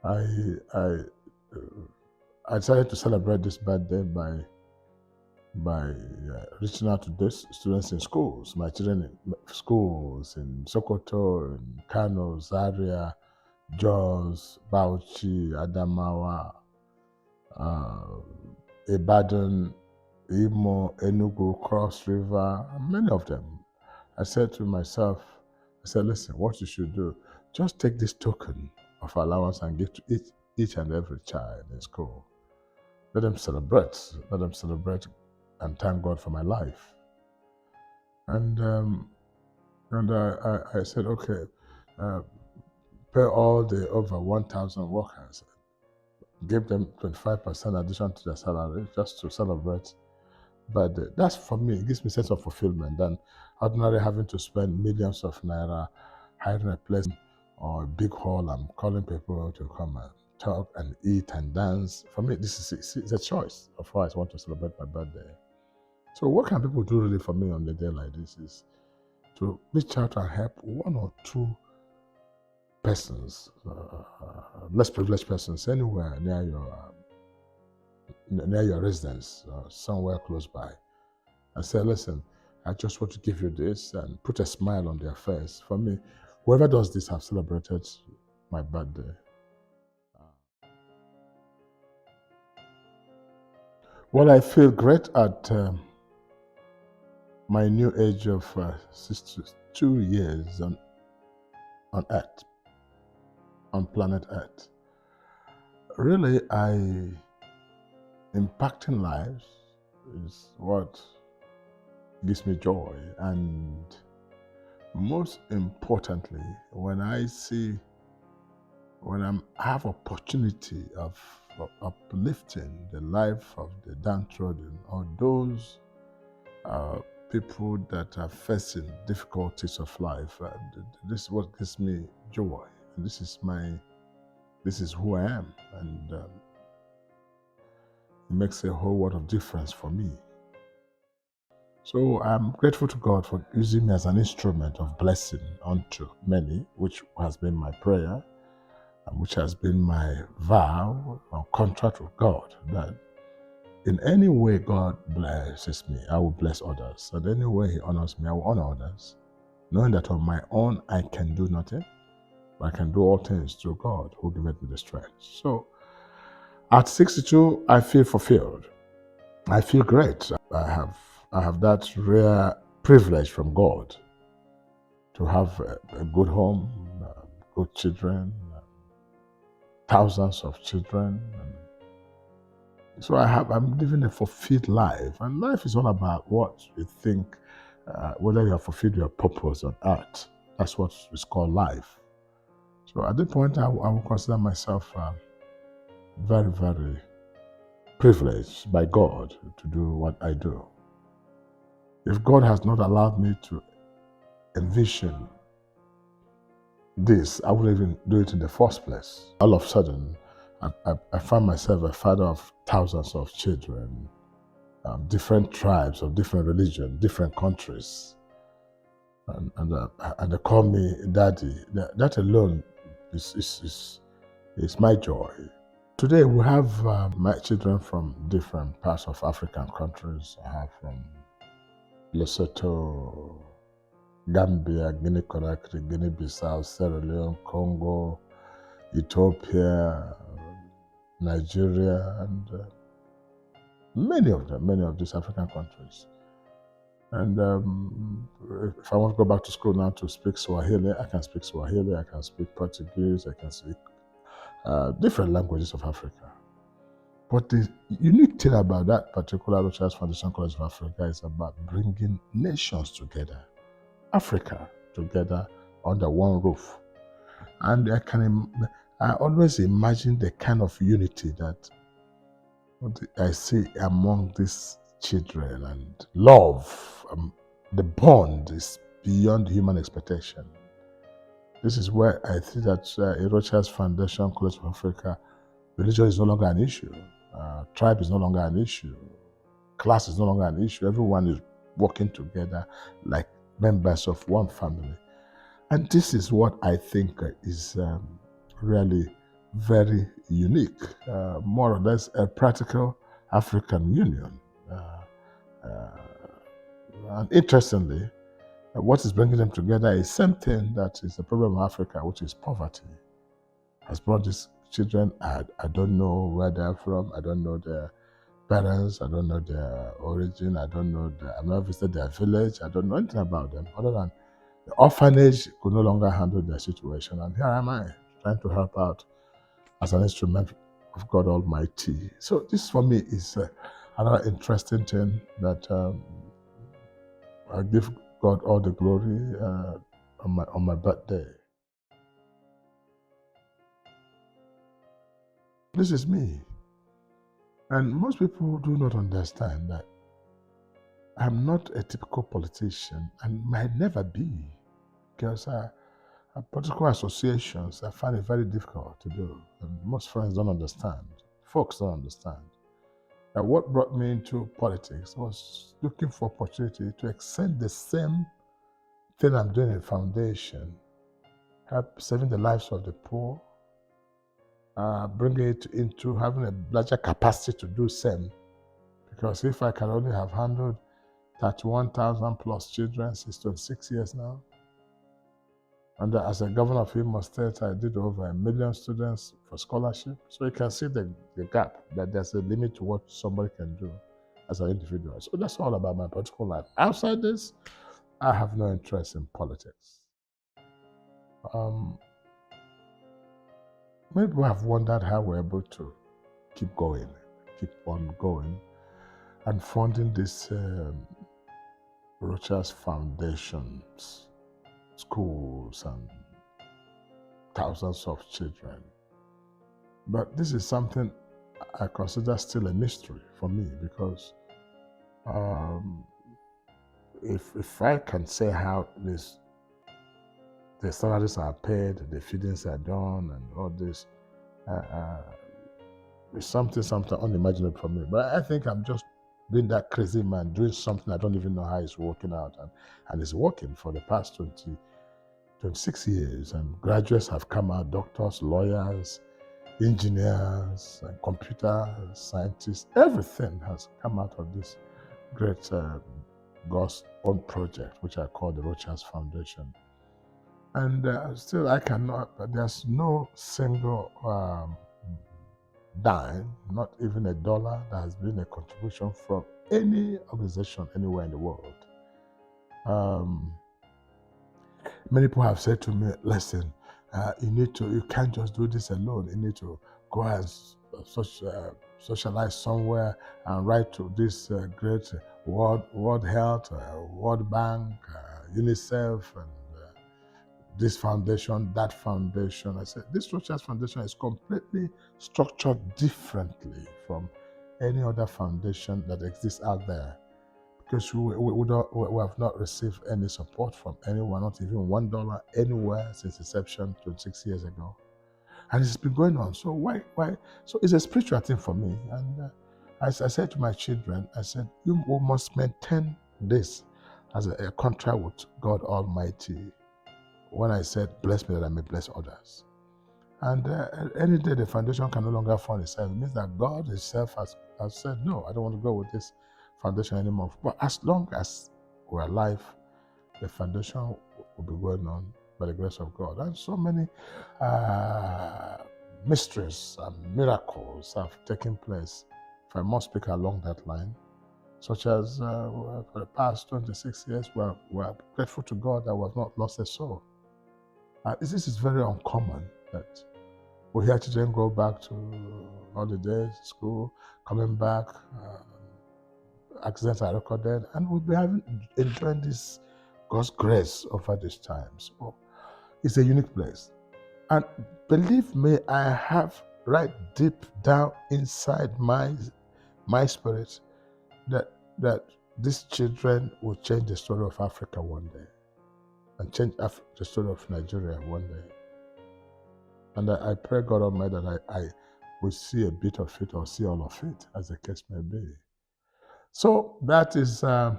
I I I decided to celebrate this birthday by reaching out to those students in schools, my children in schools in Sokoto, in Kano, Zaria, Jos, Bauchi, Adamawa, uh, Ibadan, Imo, Enugu, Cross River, many of them. I said to myself, listen, what you should do, just take this token of allowance and give to each and every child in school. Let them celebrate. Let them celebrate and thank God for my life. And I said, okay, pay all the over 1,000 workers, give them 25% addition to their salary just to celebrate. But that's, for me, it gives me a sense of fulfillment than ordinarily having to spend millions of naira hiring a place or a big hall and calling people to come and talk and eat and dance. For me, this is a choice of how I want to celebrate my birthday. So what can people do really for me on a day like this is to reach out and help one or two persons, less privileged persons, anywhere near your residence, somewhere close by, and say, listen, I just want to give you this, and put a smile on their face. For me, whoever does this have celebrated my birthday. Well, I feel great at my new age of 62 years on Earth, on planet Earth. Really, impacting lives is what gives me joy. And most importantly, when I have opportunity of uplifting the life of the downtrodden or those people that are facing difficulties of life, this is what gives me joy. And this is who I am, and it makes a whole world of difference for me. So I'm grateful to God for using me as an instrument of blessing unto many, which has been my prayer, and which has been my vow or contract with God, that in any way God blesses me, I will bless others. And any way He honors me, I will honor others, knowing that on my own I can do nothing, but I can do all things through God who giveth me the strength. So at 62, I feel fulfilled. I feel great. I have that rare privilege from God to have a good home, good children, thousands of children. So I'm living a fulfilled life. And life is all about what you think, whether you have fulfilled your purpose on earth. That's what is called life. So at this point, I will consider myself very, very privileged by God to do what I do. If God has not allowed me to envision this, I wouldn't even do it in the first place. All of a sudden, I found myself a father of thousands of children, different tribes of different religions, different countries, and they call me daddy. That alone is my joy. Today we have my children from different parts of African countries. I have from Lesotho, Gambia, Guinea-Conakry, Guinea-Bissau, Sierra Leone, Congo, Ethiopia, Nigeria, and many of these African countries. And if I want to go back to school now to speak Swahili, I can speak Swahili, I can speak Portuguese, I can speak different languages of Africa. But the unique thing about that particular Rochas Foundation College of Africa is about bringing nations together, Africa together under one roof. And I always imagine the kind of unity that I see among these children, and love, the bond is beyond human expectation. This is where I think that in Rochas Foundation College of Africa, religion is no longer an issue. Tribe is no longer an issue. Class is no longer an issue. Everyone is working together like members of one family. And this is what I think is really very unique, more or less a practical African Union. And interestingly, what is bringing them together is something that is the problem of Africa, which is poverty. Has brought these children. I don't know where they're from. I don't know their parents. I don't know their origin. I've not visited their village. I don't know anything about them other than the orphanage could no longer handle their situation. And here am I trying to help out as an instrument of God Almighty. So this for me is another interesting thing that I give God all the glory on my birthday. This is me. And most people do not understand that I'm not a typical politician and might never be, because political associations, I find it very difficult to do. And most friends don't understand. Folks don't understand. That what brought me into politics was looking for opportunity to extend the same thing I'm doing in foundation, help saving the lives of the poor, bringing it into having a larger capacity to do same. Because if I can only have handled 31,000 plus children since 26 years now, and as a governor of Imo State, I did over 1 million students for scholarship. So you can see the gap, that there's a limit to what somebody can do as an individual. So that's all about my political life. Outside this, I have no interest in politics. Maybe we have wondered how we're able to keep on going, and funding this Rochas foundations, schools, and thousands of children. But this is something I consider still a mystery for me, because if I can say how the salaries are paid, the feedings are done, and all this, it's something unimaginable for me. But I think I'm just being that crazy man doing something I don't even know how it's working out, and it's working for the past 26 years, and graduates have come out, doctors, lawyers, engineers, and computer scientists. Everything has come out of this great God's own project, which I call the Rochas Foundation. And still I cannot, but there's no single dime, not even $1, that has been a contribution from any organization anywhere in the world. Many people have said to me, listen, you can't just do this alone. You need to go and socialize somewhere and write to this great World Health, World Bank, UNICEF, and this foundation, that foundation. I said, this Rochas Foundation is completely structured differently from any other foundation that exists out there, because we have not received any support from anyone, not even $1 anywhere since inception 26 years ago. And it's been going on. So why? So it's a spiritual thing for me. And I said to my children, I said, you must maintain this as a contract with God Almighty. When I said, bless me that I may bless others. And any day the foundation can no longer fund itself, it means that God himself has said, no, I don't want to go with this foundation anymore. But as long as we're alive, the foundation will be going on by the grace of God. And so many mysteries and miracles have taken place, if I must speak along that line, such as for the past 26 years, we're grateful to God that we have not lost a soul. This is very uncommon, that we hear children go back to holidays, school, coming back, accidents are recorded, and we'll be enjoying this God's grace over these times. So it's a unique place. And believe me, I have right deep down inside my spirit that these children will change the story of Africa one day, and change the story of Nigeria one day. And I pray God Almighty that I will see a bit of it or see all of it, as the case may be. So that is to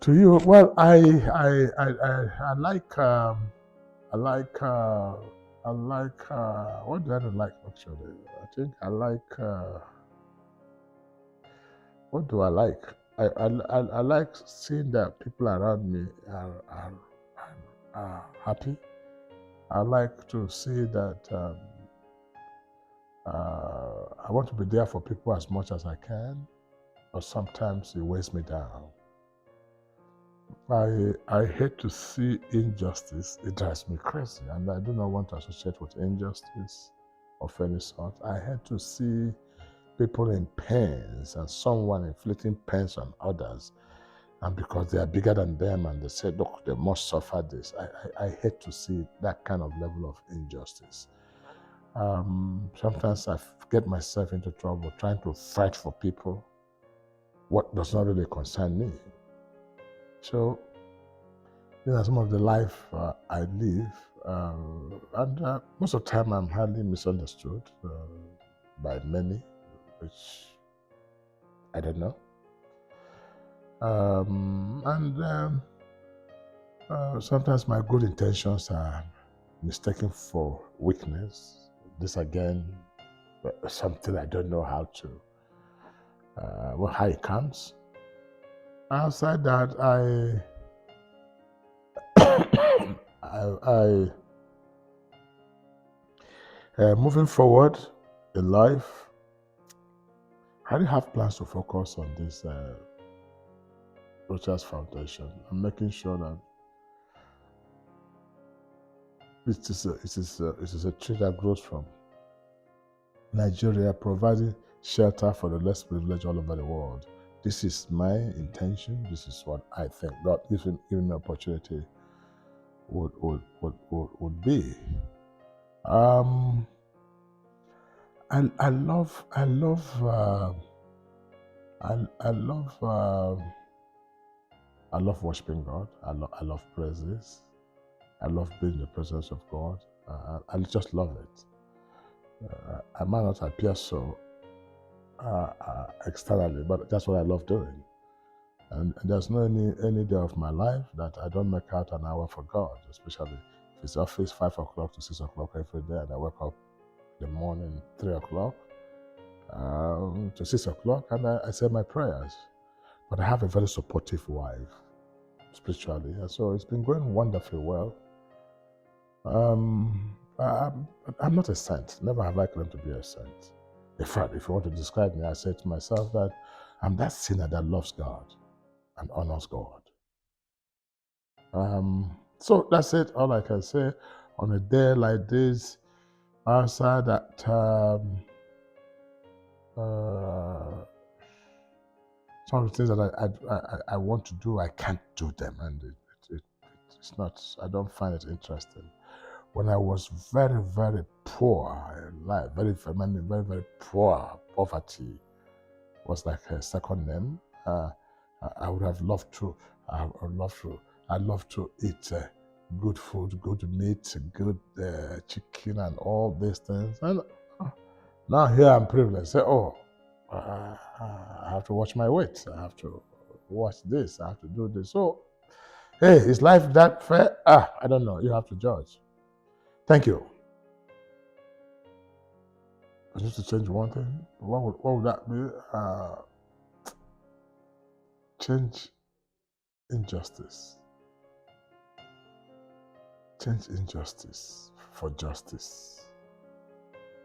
you. Well, I like like, what do I like actually? I think I like, what do I like? I like seeing that people around me are happy. I like to see that I want to be there for people as much as I can, but sometimes it weighs me down. I hate to see injustice. It drives me crazy, and I do not want to associate with injustice of any sort. I hate to see people in pains and someone inflicting pains on others, and because they are bigger than them and they say, look, they must suffer this. I hate to see that kind of level of injustice. Sometimes I get myself into trouble trying to fight for people what does not really concern me. So these are some of the life I live, and most of the time I'm hardly misunderstood by many, which I don't know. Sometimes my good intentions are mistaken for weakness. This again, something I don't know how to, how it comes. Outside that, moving forward in life, I do have plans to focus on this Rochas Foundation. I'm making sure that it is a tree that grows from Nigeria, providing shelter for the less privileged all over the world. This is my intention. This is what I think God giving me opportunity would be. I love worshiping God. I love praises. I love being in the presence of God. I just love it. I might not appear so externally, but that's what I love doing. And there's no any day of my life that I don't make out an hour for God, especially if it's office 5 o'clock to 6 o'clock every day, and I wake up in the morning 3 o'clock to 6 o'clock, and I say my prayers. But I have a very supportive wife, spiritually, and so it's been going wonderfully well. I'm not a saint. Never have I claimed to be a saint. In fact, if you want to describe me, I say to myself that I'm that sinner that loves God and honors God. So that's it. All I can say on a day like this, outside that some of the things that I want to do, I can't do them, and it's not. I don't find it interesting. When I was very, very poor in life, very, very poor, poverty was like a second name. I would have loved to. I love to eat good food, good meat, good chicken, and all these things. And now here I'm privileged. Say, I have to watch my weight. I have to watch this. I have to do this. So, hey, is life that fair? I don't know. You have to judge. Thank you. Just to change one thing, what would that be? Change injustice. Change injustice for justice.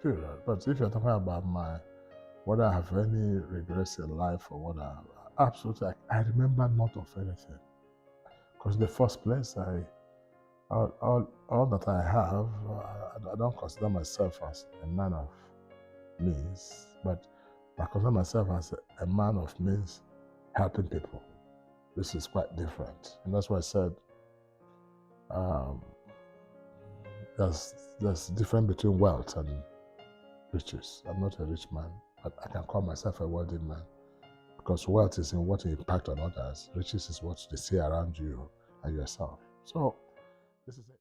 Period. But if you're talking about whether I have any regrets in life or what absolutely, I remember not of anything. Because in the first place, all that I have, I don't consider myself as a man of means, but I consider myself as a man of means helping people. This is quite different. And that's why I said there's difference between wealth and riches. I'm not a rich man, but I can call myself a wealthy man. Because wealth is in what you impact on others. Riches is what they see around you and yourself. So this is it.